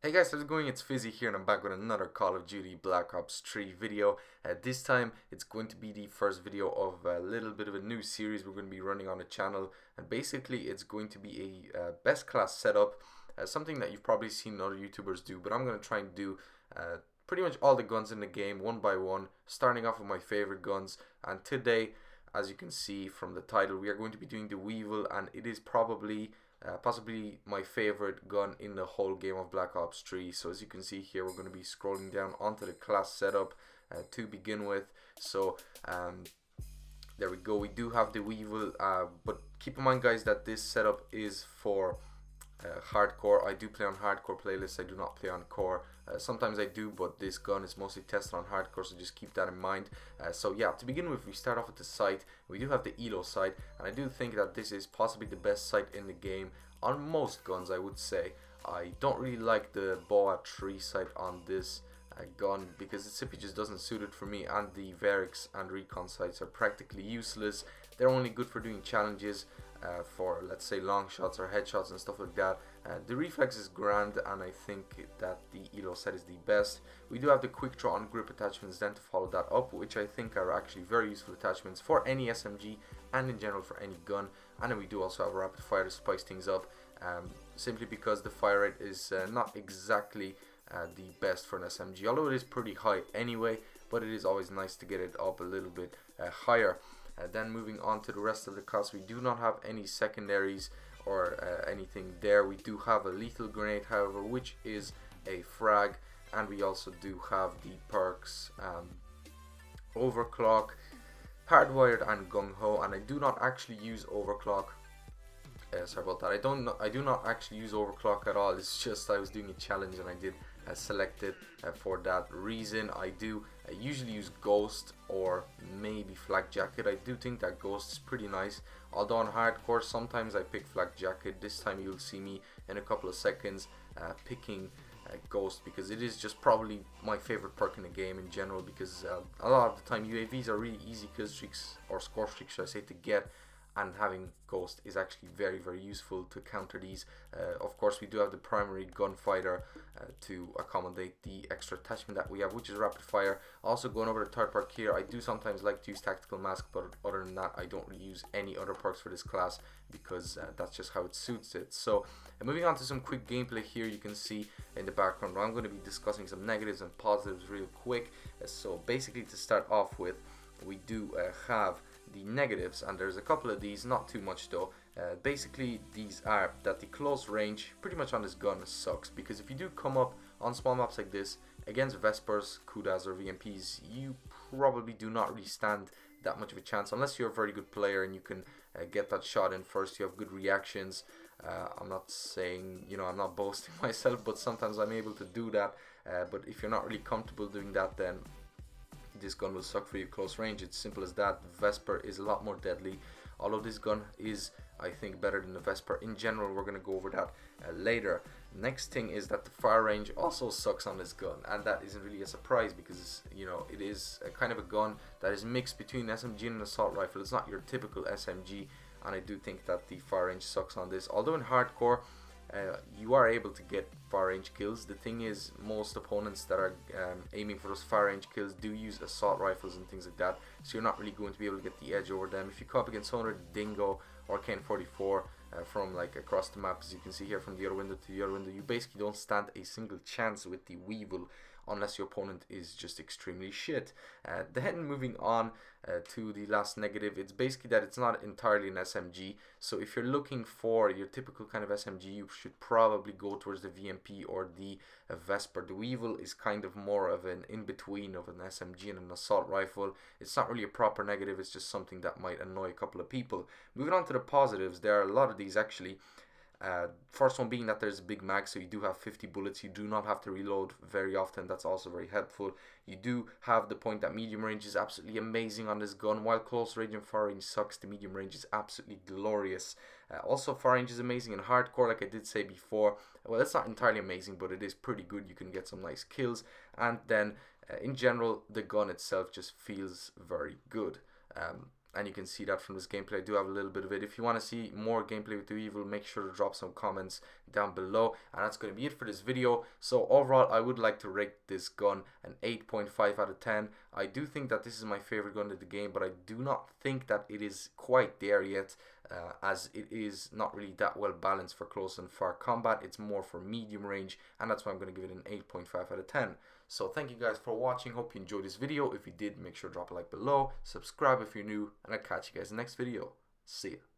Hey guys, how's it going? It's Fizzy here and I'm back with another Call of Duty Black Ops 3 video. This time it's going to be the first video of a little bit of a new series we're going to be running on the channel, and basically it's going to be a best class setup, something that you've probably seen other YouTubers do, but I'm going to try and do pretty much all the guns in the game one by one, starting off with my favorite guns. And today, as you can see from the title, we are going to be doing the WEEVIL, and it is probably possibly my favorite gun in the whole game of Black Ops 3. So as you can see here, we're going to be scrolling down onto the class setup to begin with. So there we go, we do have the WEEVIL, but keep in mind guys that this setup is for hardcore. I do play on hardcore playlists, I do not play on core. Sometimes I do, but this gun is mostly tested on hardcore, so just keep that in mind. So yeah, to begin with, we start off with the sight. We do have the ELO sight, and I do think that this is possibly the best sight in the game on most guns, I would say. I don't really like the BOA 3 sight on this gun because it simply just doesn't suit it for me, and the Verix and Recon sights are practically useless. They're only good for doing challenges, for let's say long shots or headshots and stuff like that. The reflex is grand, and I think that the ELO set is the best. We do have the quick draw and grip attachments then to follow that up, which I think are actually very useful attachments for any SMG and in general for any gun. And then we do also have a rapid fire to spice things up, simply because the fire rate is not exactly the best for an SMG, although it is pretty high anyway, but it is always nice to get it up a little bit higher. Then moving on to the rest of the class, we do not have any secondaries or anything there. We do have a lethal grenade, however, which is a frag, and we also do have the perks overclock, hardwired, and gung ho. And I do not actually use overclock. Sorry about that. I do not actually use overclock at all. It's just I was doing a challenge and I did select it for that reason. I do usually use ghost or maybe flak jacket. I do think that ghost is pretty nice, although on hardcore sometimes I pick flak jacket. This time you'll see me in a couple of seconds picking ghost, because it is just probably my favorite perk in the game in general, because a lot of the time UAVs are really easy kill streaks, or score streaks should I say, to get, and having ghost is actually very useful to counter these. Of course, we do have the primary gunfighter to accommodate the extra attachment that we have, which is rapid fire. Also, going over the third perk here, I do sometimes like to use tactical mask, but other than that I don't really use any other perks for this class, because that's just how it suits it. So moving on to some quick gameplay here, you can see in the background I'm going to be discussing some negatives and positives real quick. So basically, to start off with, we do have the negatives, and there's a couple of these, not too much though. Basically, these are that the close range pretty much on this gun sucks, because if you do come up on small maps like this against Vespers, Kudas, or VMPs, you probably do not really stand that much of a chance unless you're a very good player and you can get that shot in first. You have good reactions. I'm not saying, I'm not boasting myself, but sometimes I'm able to do that. But if you're not really comfortable doing that, then this gun will suck for you close range. It's simple as that. Vesper is a lot more deadly, although this gun is, I think, better than the Vesper in general. We're going to go over that later. Next thing is that the fire range also sucks on this gun, and that isn't really a surprise, because it is a kind of a gun that is mixed between SMG and an assault rifle. It's not your typical SMG, and I do think that the fire range sucks on this. Although in hardcore you are able to get far range kills. The thing is, most opponents that are aiming for those far range kills do use assault rifles and things like that, so you're not really going to be able to get the edge over them. If you come up against someone with Dingo or KN-44 from like across the map, as you can see here, from the other window to the other window, you basically don't stand a single chance with the WEEVIL unless your opponent is just extremely shit. Then moving on to the last negative, it's basically that it's not entirely an SMG. So if you're looking for your typical kind of SMG, you should probably go towards the VMP or the Vesper. The WEEVIL is kind of more of an in-between of an SMG and an assault rifle. It's not really a proper negative, it's just something that might annoy a couple of people. Moving on to the positives, there are a lot of these actually. First one being that there's a big mag, so you do have 50 bullets. You do not have to reload very often. That's also very helpful. You do have the point that medium range is absolutely amazing on this gun. While close range and far range sucks, the medium range is absolutely glorious. Also, far range is amazing in hardcore, like I did say before. Well, it's not entirely amazing, but it is pretty good. You can get some nice kills, and then in general, the gun itself just feels very good. and you can see that from this gameplay. I do have a little bit of it. If you want to see more gameplay with the WEEVIL, make sure to drop some comments down below. And that's going to be it for this video. So overall, I would like to rate this gun an 8.5 out of 10. I do think that this is my favorite gun in the game, but I do not think that it is quite there yet, as it is not really that well balanced for close and far combat. It's more for medium range, and that's why I'm going to give it an 8.5 out of 10. So thank you guys for watching. Hope you enjoyed this video. If you did, make sure to drop a like below, subscribe if you're new, and I'll catch you guys in the next video. See ya.